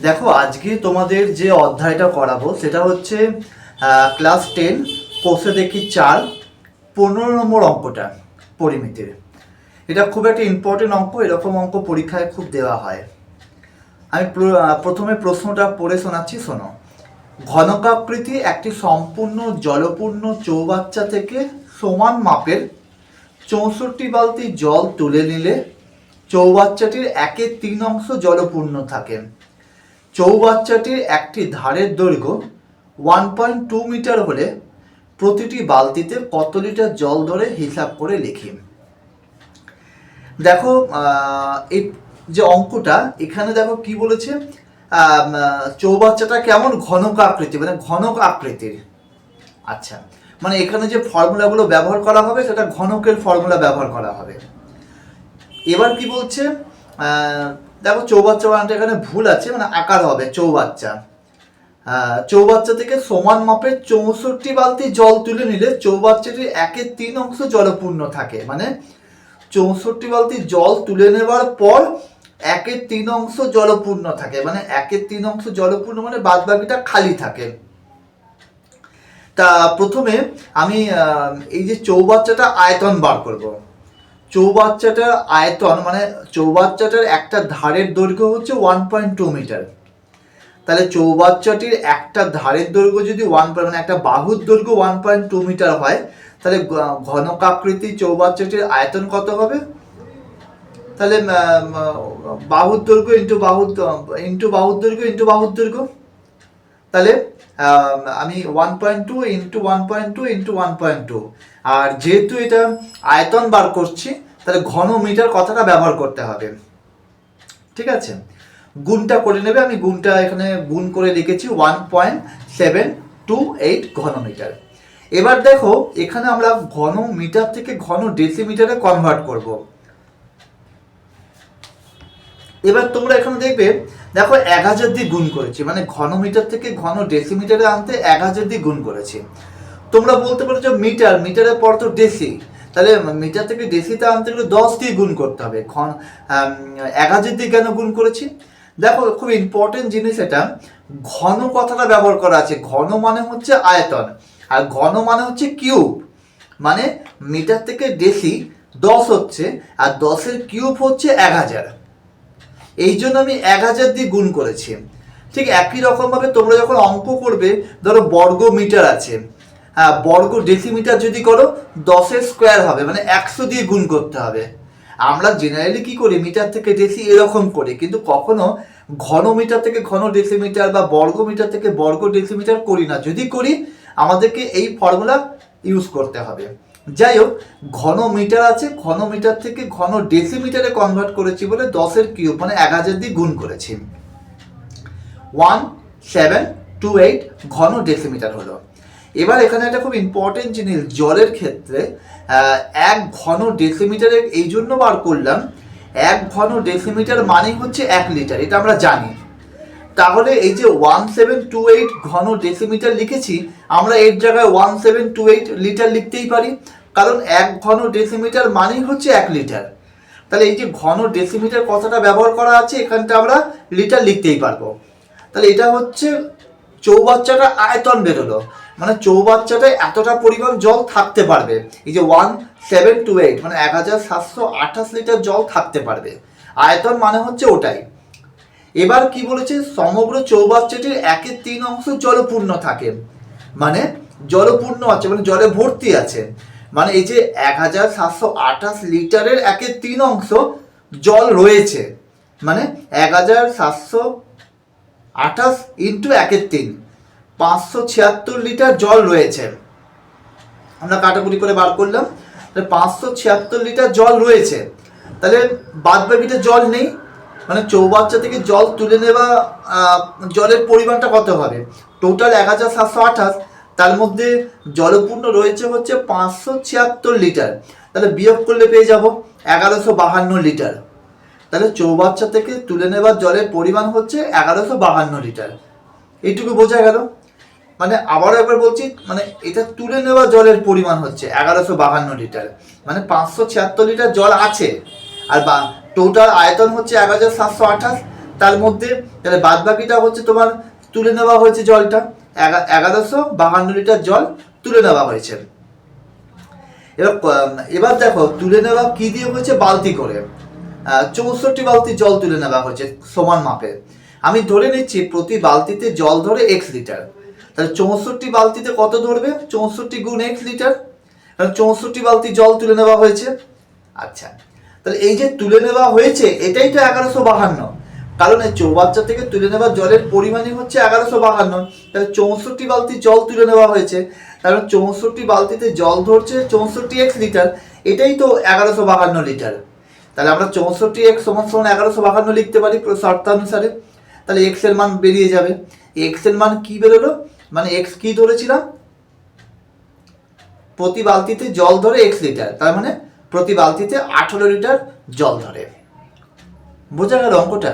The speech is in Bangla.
দেখো, আজকে তোমাদের যে অধ্যায়টা করাবো সেটা হচ্ছে ক্লাস 10 কোষে দেখি 4 15 নম্বর অঙ্কটা পরিমিতির। এটা খুব একটা ইম্পর্টেন্ট অঙ্ক, এরকম অঙ্ক পরীক্ষায় খুব দেওয়া হয়। আমি প্রথমে প্রশ্নটা পড়ে শোনাচ্ছি, শোনো। ঘনকাকৃতি একটি সম্পূর্ণ জলপূর্ণ চৌবাচ্চা থেকে সমান মাপের 64 বালতি জল তুলে নিলে চৌবাচ্চাটির 1/3 অংশ জলপূর্ণ থাকে। চৌবাচ্চাটির একটি ধারের দৈর্ঘ্য 1.2 মিটার হলে প্রতিটি বালতিতে কত লিটার জল ধরে হিসাব করে লিখি। দেখো, এই যে অঙ্কটা এখানে দেখো কি বলেছে, চৌবাচ্চাটা কেমন ঘনক আকৃতি, মানে ঘনক আকৃতির। আচ্ছা, মানে এখানে যে ফর্মুলাগুলো ব্যবহার করা হবে সেটা ঘনকের ফর্মুলা ব্যবহার করা হবে। এবার কি বলছে, দেখো চৌবাচ্চা বানানটা এখানে ভুল আছে, মানে আকার হবে চৌবাচ্চা। চৌবাচ্চা থেকে সমান মাপের 64 বালতি জল তুলে নিলে চৌবাচ্চাটির 1/3 অংশ জলপূর্ণ থাকে। মানে 64 বালতি জল তুলে নেওয়ার পর 1/3 অংশ জলপূর্ণ থাকে, মানে 1/3 অংশ জলপূর্ণ মানে বাদ বাকিটা খালি থাকে। তা প্রথমে আমি এই যে চৌবাচ্চাটা আয়তন বার করব। চৌবাচ্চাটার আয়তন মানে চৌবাচ্চাটার একটা ধারের দৈর্ঘ্য হচ্ছে 1.2 মিটার। তাহলে চৌবাচ্চাটির একটা ধারের দৈর্ঘ্য যদি মানে একটা বাহুর দৈর্ঘ্য 1.2 মিটার হয়, তাহলে ঘনকাকৃতি চৌবাচ্চাটির আয়তন কত হবে? তাহলে বাহুর দৈর্ঘ্য ইন্টু বাহুর দৈর্ঘ্য। তাহলে আমি 1.2 ইন্টু 1.2 ইন্টু 1.2, আর যেহেতু এটা আয়তন বার করছি তাহলে ঘন মিটার কথাটা ব্যবহার করতে হবে। ঠিক আছে, গুণটা করে নেবে। আমি গুণটা এখানে গুণ করে লিখেছি 1.728 ঘন মিটার। এবার দেখো এখানে আমরা ঘন মিটার থেকে ঘন ডেসিমিটারে কনভার্ট করব। এবার তোমরা এখানে দেখবে, দেখো 1000 দিয়ে গুণ করেছি, মানে ঘন মিটার থেকে ঘন ডেসিমিটারে আনতে 1000 দিয়ে গুণ করেছি। তোমরা বলতে পারো যে মিটারের পর তো ডেসি, তাহলে মিটার থেকে ডেসিতে আনতে গেলে 10 দিয়ে গুণ করতে হবে। 1000 দিয়ে কেন গুণ করেছি? দেখো খুব ইম্পর্টেন্ট জিনিস এটা, ঘন কথাটা ব্যবহার করা আছে। ঘন মানে হচ্ছে আয়তন, আর ঘন মানে হচ্ছে কিউব। মানে মিটার থেকে ডেসি 10 হচ্ছে, আর 10-এর কিউব হচ্ছে 1000। এই জন্য আমি 1000 দিয়ে গুণ করেছি। ঠিক একই রকমভাবে তোমরা যখন অঙ্ক করবে, ধরো বর্গ মিটার আছে, হ্যাঁ বর্গ ডেসিমিটার যদি করো 10-এর স্কোয়ার হবে, মানে 100 দিয়ে গুণ করতে হবে। আমরা জেনারেলি কি করি, মিটার থেকে ডেসি এরকম করি, কিন্তু কখনো ঘন মিটার থেকে ঘন ডেসিমিটার বা বর্গ মিটার থেকে বর্গ ডেসিমিটার করি না। যদি করি আমাদেরকে এই ফর্মুলা ইউজ করতে হবে। যাই হোক, ঘন মিটার আছে, ঘন মিটার থেকে ঘন ডেসিমিটারে কনভার্ট করেছি বলে 10-এর কিউব মানে 1000 দিয়ে গুণ করেছি। 1728 ঘন ডেসিমিটার হলো। এবার এখানে একটা খুব ইম্পর্টেন্ট জিনিস, জলের ক্ষেত্রে 1 ঘন ডেসিমিটারে এই জন্য বার করলাম, 1 ঘন ডেসিমিটার মানে হচ্ছে 1 লিটার, এটা আমরা জানি। তাহলে এই যে 1728 ঘন ডেসিমিটার লিখেছি, আমরা এর জায়গায় 1728 লিটার লিখতেই পারি, কারণ 1 ঘন ডেসিমিটার মানেই হচ্ছে 1 লিটার। তাহলে এই যে ঘন ডেসিমিটার কথাটা ব্যবহার করা আছে, এখানটা আমরা লিটার লিখতেই পারবো। তাহলে এটা হচ্ছে চৌবাচ্চাটা আয়তন বেরোলো, মানে চৌবাচ্চাটায় এতটা পরিমাণ জল থাকতে পারবে। এই যে 1728 মানে 1728 লিটার জল থাকতে পারবে, আয়তন মানে হচ্ছে ওটাই। এবার কি বলেছে, সমগ্র চৌবাচ্চাটির 1/3 অংশ জলপূর্ণ থাকে, মানে জলপূর্ণ আছে মানে জলে ভর্তি আছে। মানে এই যে 1728 লিটারের 1/3 অংশ জল রয়েছে, মানে 1728 ইন্টু 1/3 576 লিটার জল রয়েছে। আমরা কাটাকুটি করে বার করলাম, 576 লিটার জল রয়েছে। তাহলে বাদ বাকিটা জল নেই, মানে চৌবাচ্চা থেকে জল তুলে নেওয়া জলের পরিমাণটা কত হবে? টোটাল 1728, তার মধ্যে জলপূর্ণ রয়েছে হচ্ছে 576 লিটার। তাহলে বিয়োগ করলে পেয়ে যাব 1152 লিটার। তাহলে চৌবাচ্চা থেকে তুলে নেওয়ার জলের পরিমাণ হচ্ছে 1152 লিটার। এইটুকু বোঝা গেল। মানে আবারও একবার বলছি, মানে এটা তুলে নেওয়া জলের পরিমাণ হচ্ছে 1152 লিটার, মানে 576 লিটার জল আছে, আর টোটাল আয়তন হচ্ছে 1728, তার মধ্যে তাহলে বাদ বাকিটা হচ্ছে তোমার তুলে নেওয়া হয়েছে জলটা, 1152 লিটার জল তুলে নেওয়া হয়েছে। এবার দেখো তুলে নেওয়া কি দিয়ে হয়েছে, বালতি করে 64 বালতি জল তুলে নেওয়া হয়েছে সমান মাপে। আমি ধরে নিচ্ছি প্রতি বালতিতে জল ধরে x লিটার, তাহলে 64 বালতিতে কত ধরবে, 64 গুণ x লিটার, কারণ 64 বালতি জল তুলে নেওয়া হয়েছে। আচ্ছা, তাহলে এই যে তুলে নেওয়া হয়েছে এটাই তো 1152, কারণ এই চৌবাচ্চা থেকে তুলে নেওয়া জলের পরিমাণই হচ্ছে 1152। তাহলে 64 বালতি জল তুলে নেওয়া হয়েছে, কারণ 64 বালতিতে জল ধরছে 64x লিটার, এটাই তো 1152 লিটার। তাহলে আমরা 64x সমান সমান 1152 লিখতে পারি শর্তানুসারে। তাহলে x এর মান বেরিয়ে যাবে। x এর মান কি বেরোলো, মানে x কি ধরেছিলাম, প্রতি বালতিতে জল ধরে x লিটার, তার মানে প্রতি বালতিতে 18 লিটার জল ধরে। বোঝা গেল অঙ্কটা?